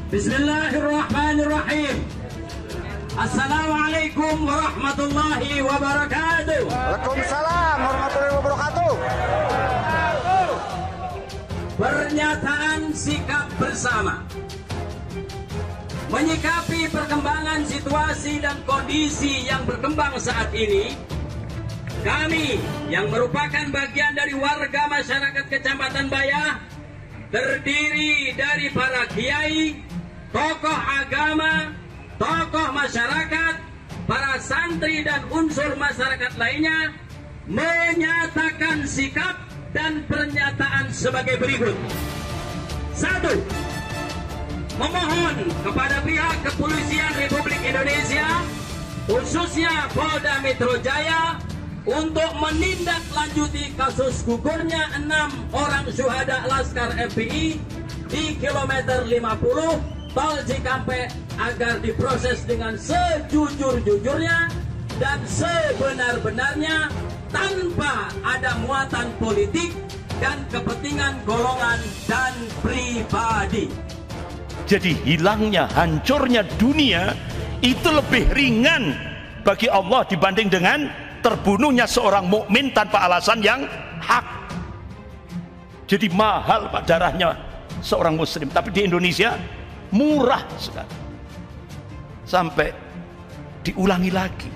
Bismillahirrahmanirrahim. Assalamualaikum warahmatullahi wabarakatuh. Waalaikumsalam warahmatullahi wabarakatuh. Pernyataan sikap bersama menyikapi perkembangan situasi dan kondisi yang berkembang saat ini. Kami yang merupakan bagian dari warga masyarakat Kecamatan Bayah, terdiri dari para kiai, tokoh agama, tokoh masyarakat, para santri dan unsur masyarakat lainnya, menyatakan sikap dan pernyataan sebagai berikut. 1. Memohon kepada pihak Kepolisian Republik Indonesia, khususnya Polda Metro Jaya, untuk menindaklanjuti kasus gugurnya 6 orang syuhada Laskar FPI di kilometer 50 Tol Cikampek agar diproses dengan sejujur-jujurnya dan sebenar-benarnya tanpa ada muatan politik dan kepentingan golongan dan pribadi. Jadi hilangnya, hancurnya dunia itu lebih ringan bagi Allah dibanding dengan terbunuhnya seorang mukmin tanpa alasan yang hak. Jadi mahal Pak darahnya seorang muslim, tapi di Indonesia murah sekali. Sampai diulangi lagi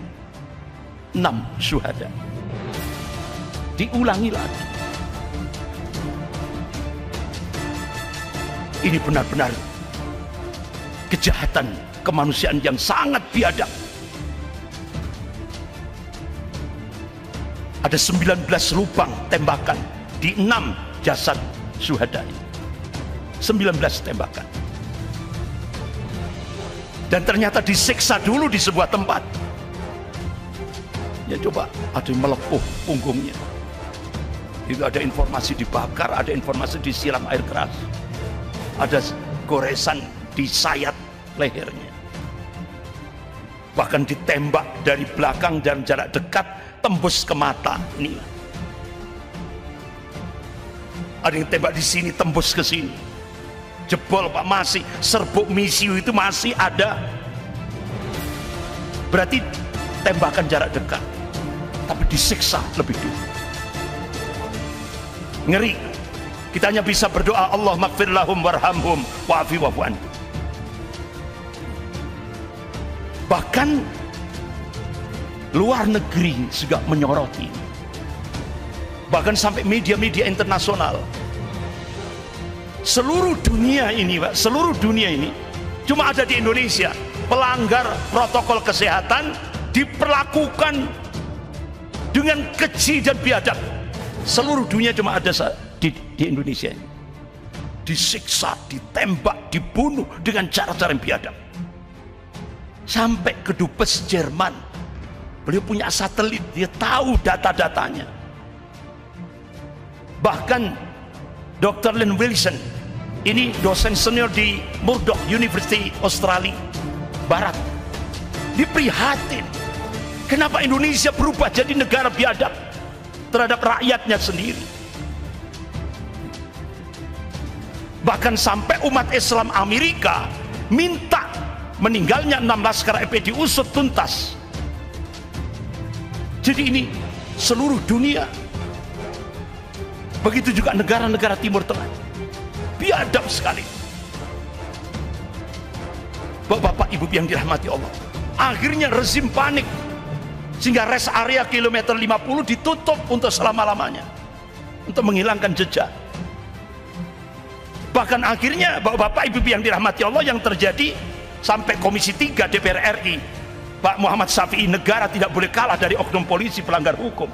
6 syuhada, diulangi lagi. Ini benar-benar kejahatan kemanusiaan yang sangat biadab. Ada 19 lubang tembakan di 6 jasad syuhada ini. 19 tembakan. Dan ternyata disiksa dulu di sebuah tempat. Ya coba, ada yang melepuh punggungnya. Itu ada informasi dibakar, ada informasi disiram air keras. Ada goresan di sayat lehernya. Bahkan ditembak dari belakang dan jarak dekat, tembus ke mata. Ini ada yang tembak di sini, tembus ke sini. Jebol Pak, masih serbuk misiu itu masih ada. Berarti tembakan jarak dekat, tapi disiksa lebih dulu. Ngeri. Kita hanya bisa berdoa, Allah maghfir lahum warhamhum wa'afi wa'fu anhum. Bahkan luar negeri juga menyoroti, bahkan sampai media-media internasional. Seluruh dunia ini Pak, seluruh dunia ini cuma ada di Indonesia pelanggar protokol kesehatan diperlakukan dengan keji dan biadab. Seluruh dunia cuma ada di Indonesia ini. Disiksa, ditembak, dibunuh dengan cara-cara yang biadab. Sampai ke Dubes Jerman, beliau punya satelit, dia tahu data-datanya. Bahkan Dr. Len Wilson, ini dosen senior di Murdoch University Australia Barat, diprihatin kenapa Indonesia berubah jadi negara biadab terhadap rakyatnya sendiri. Bahkan sampai umat Islam Amerika minta meninggalnya 6 Laskar FPI diusut tuntas. Jadi ini seluruh dunia. Begitu juga negara-negara Timur Tengah. Biadab sekali. Bapak Ibu yang dirahmati Allah, akhirnya rezim panik sehingga rest area kilometer 50 ditutup untuk selama-lamanya untuk menghilangkan jejak. Bahkan akhirnya Bapak Ibu yang dirahmati Allah, yang terjadi sampai Komisi 3 DPR RI, Pak Muhammad Syafi'i, negara tidak boleh kalah dari oknum polisi pelanggar hukum.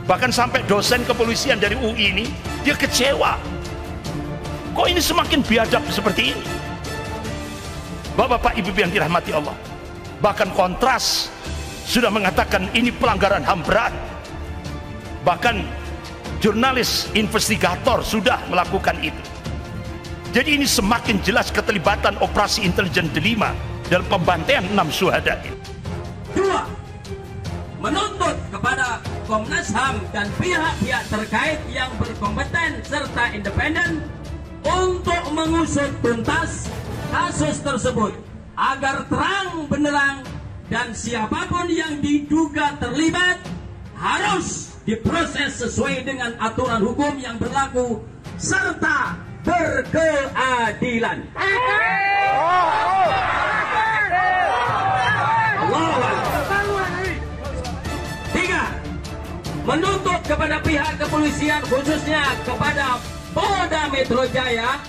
Bahkan sampai dosen kepolisian dari UI ini, dia kecewa, kok ini semakin biadab seperti ini. Bapak Ibu yang dirahmati Allah, bahkan Kontras sudah mengatakan ini pelanggaran HAM berat. Bahkan jurnalis investigator sudah melakukan itu. Jadi ini semakin jelas keterlibatan operasi intelijen delima dalam pembantaian 6 syuhada ini. 2. Menuntut kepada Komnas HAM dan pihak-pihak terkait yang berkompeten serta independen untuk mengusut tuntas kasus tersebut agar terang benderang dan siapapun yang diduga terlibat harus diproses sesuai dengan aturan hukum yang berlaku serta berkeadilan. Tiga, menuntut kepada pihak kepolisian khususnya kepada Polda Metro Jaya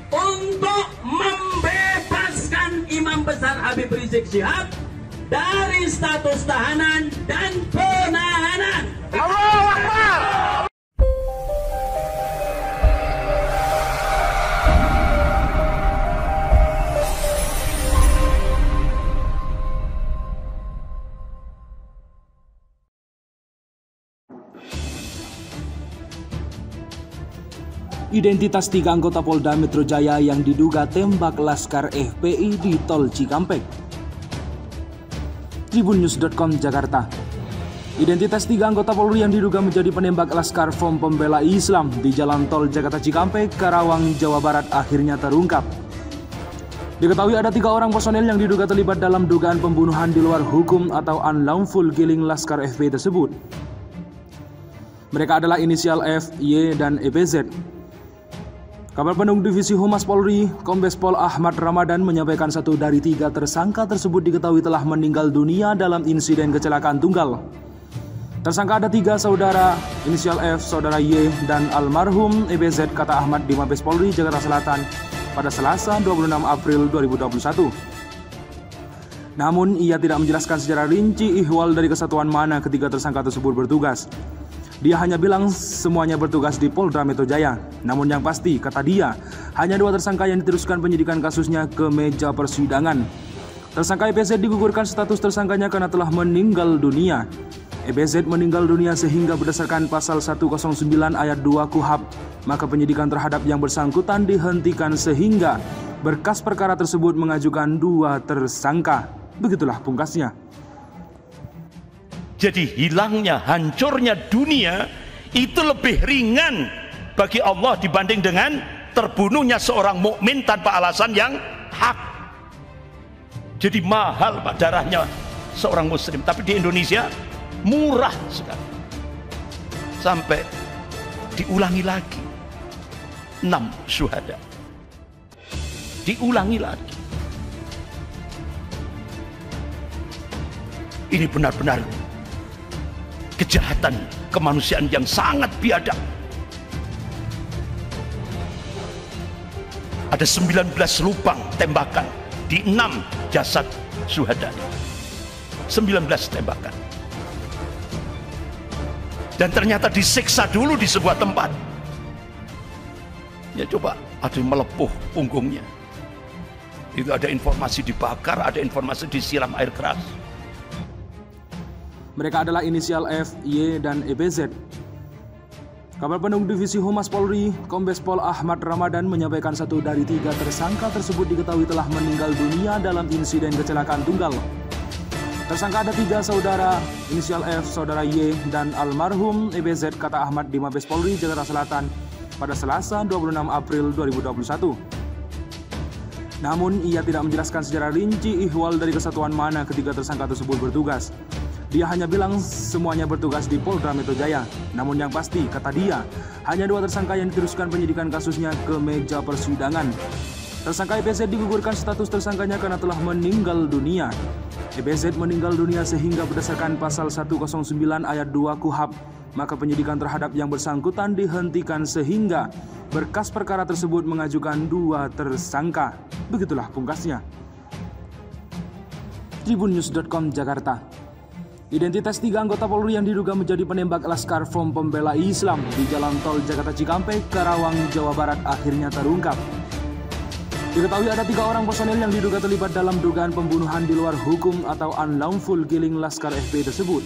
untuk membebaskan Imam Besar Habib Rizik Syihab dari status tahanan dan penahanan. Allahu Akbar. Identitas 3 anggota Polda Metro Jaya yang diduga tembak Laskar FPI di Tol Cikampek. Tribunnews.com Jakarta. Identitas 3 anggota Polri yang diduga menjadi penembak Laskar Front Pembela Islam di Jalan Tol Jakarta Cikampek, Karawang, Jawa Barat akhirnya terungkap. Diketahui ada 3 orang personel yang diduga terlibat dalam dugaan pembunuhan di luar hukum atau unlawful killing Laskar FPI tersebut. Mereka adalah inisial F, Y, dan EPZ. Kabar Penung Divisi Humas Polri, Kombes Pol Ahmad Ramadan menyampaikan 1 dari 3 tersangka tersebut diketahui telah meninggal dunia dalam insiden kecelakaan tunggal. Tersangka ada 3 saudara, inisial F, saudara Y, dan almarhum EBZ, kata Ahmad di Mabes Polri, Jakarta Selatan pada Selasa 26 April 2021. Namun ia tidak menjelaskan secara rinci ihwal dari kesatuan mana ketiga tersangka tersebut bertugas. Dia hanya bilang semuanya bertugas di Polda Metro Jaya. Namun yang pasti, kata dia, hanya 2 tersangka yang diteruskan penyidikan kasusnya ke meja persidangan. Tersangka EBZ digugurkan status tersangkanya karena telah meninggal dunia. EBZ meninggal dunia sehingga berdasarkan pasal 109 ayat 2 KUHP, maka penyidikan terhadap yang bersangkutan dihentikan sehingga berkas perkara tersebut mengajukan 2 tersangka. Begitulah pungkasnya. Jadi hilangnya, hancurnya dunia itu lebih ringan bagi Allah dibanding dengan terbunuhnya seorang mukmin tanpa alasan yang hak. Jadi mahal Pak darahnya seorang muslim, tapi di Indonesia murah sekali. Sampai diulangi lagi 6 syuhada. Diulangi lagi. Ini benar-benar kejahatan kemanusiaan yang sangat biadab. Ada 19 lubang tembakan di 6 jasad syuhada. 19 tembakan. Dan ternyata disiksa dulu di sebuah tempat. Ya coba, ada yang melepuh punggungnya. Itu ada informasi dibakar, ada informasi disiram air keras. Mereka adalah inisial F, Y, dan EBZ. Kabar Penung Divisi Humas Polri, Kombes Pol Ahmad Ramadan menyampaikan 1 dari 3 tersangka tersebut diketahui telah meninggal dunia dalam insiden kecelakaan tunggal. Tersangka ada 3 saudara, inisial F, saudara Y, dan almarhum EBZ, kata Ahmad di Mabes Polri, Jakarta Selatan pada Selasa 26 April 2021. Namun ia tidak menjelaskan secara rinci ihwal dari kesatuan mana ketiga tersangka tersebut bertugas. Dia hanya bilang semuanya bertugas di Polda Metro Jaya. Namun yang pasti, kata dia, hanya 2 tersangka yang diteruskan penyidikan kasusnya ke meja persidangan. Tersangka EBZ digugurkan status tersangkanya karena telah meninggal dunia. EBZ meninggal dunia sehingga berdasarkan pasal 109 ayat 2 KUHP, maka penyidikan terhadap yang bersangkutan dihentikan sehingga berkas perkara tersebut mengajukan 2 tersangka. Begitulah pungkasnya. Tribunnews.com Jakarta. Identitas 3 anggota Polri yang diduga menjadi penembak Laskar Front Pembela Islam di Jalan Tol Jakarta Cikampek, Karawang, Jawa Barat akhirnya terungkap. Diketahui ada 3 orang personel yang diduga terlibat dalam dugaan pembunuhan di luar hukum atau unlawful killing Laskar FPI tersebut.